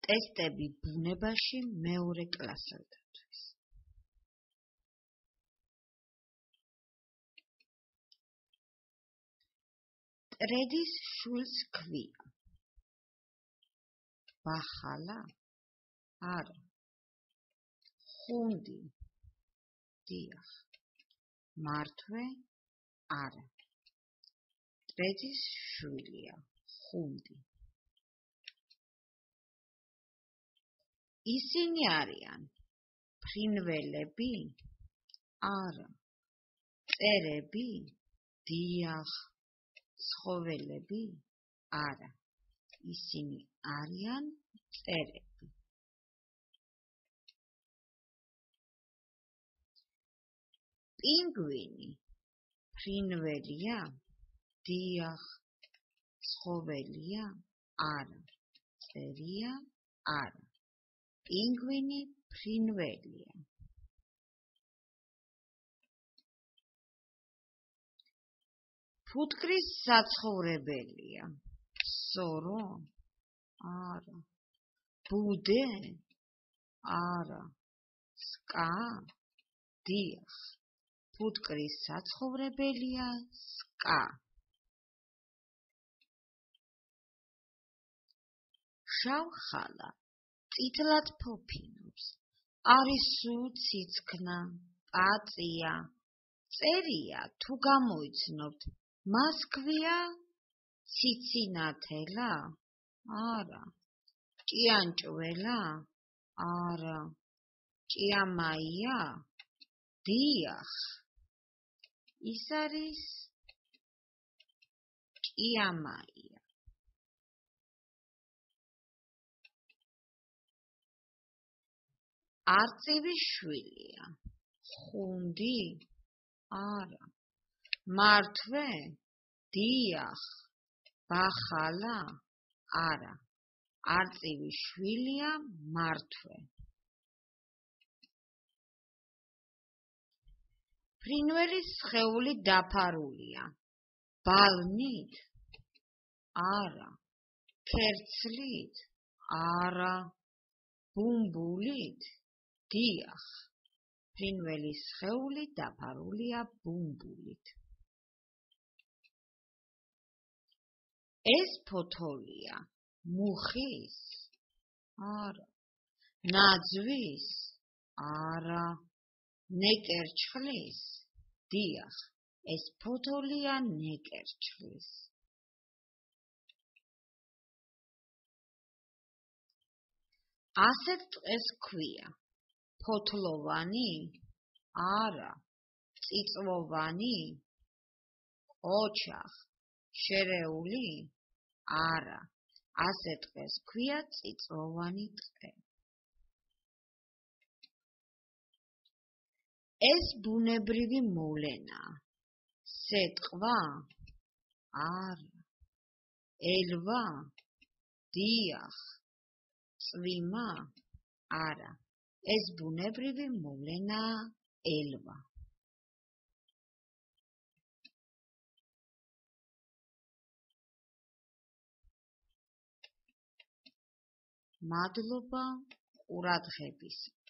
ტესტები ბუნებაში მეორე კლასელთათვის. ტრედის შვილს ქვია. ბახალა? არა. ხუნდი? დიახ. მართვე? არა. ტრედის შვილია. ხუნდი. ისინი არიან ფრინველები? არა. მწერები? დიახ. ცხოველები? არა. ისინი არიან მწერები. პინგვინი ფრინველია? დიახ. ცხოველია? არა. მწერია? არა. პინგვინი ფრინველია. ფუტკრის საცხოვრებელია? სორო? არა. ბუდე? არა. სკა? დიახ. ფუტკრის საცხოვრებელია სკა. შავხალა წითლად ფოფინობს. არის სულ ციცქნა, პაწია. წერია თუ გამოიცნობთ, მას ქვია ციცინათელა? არა. ჭიანჭველა? არა. ჭიამაია? დიახ. ის არის ჭიამაია. არწივი შვილია. ხუნდი? არა. მართვე? დიახ. ბახალა? არა. არწივი შვილია მართვე. ფრინველის სხეული დაფარულია. ბალნით? არა. ქერცლით? არა. ბუმბულით? დიახ. ფრინველის სხეული დაფარულია ბუმბულით. ეს ფოთოლია მუხის? არა. ნაძვის? არა. ნეკერჩხლის? დიახ. ეს ფოთოლია ნეკერჩხლის. ასეთ ტყეს ქვია. ფოთლოვანი? არა. წიწვოვანი? ოჩახ. შერეული? არა. ასეთ ტყეს ქვია წიწვოვანი ტყე. ეს ბუნებრივი მოვლენაა. სეტყვა? არა. ელვა? დიახ. წვიმა? არა. ეს ბუნებრივი მოვლენაა ელვა. მადლობა ყურადღებისთვის.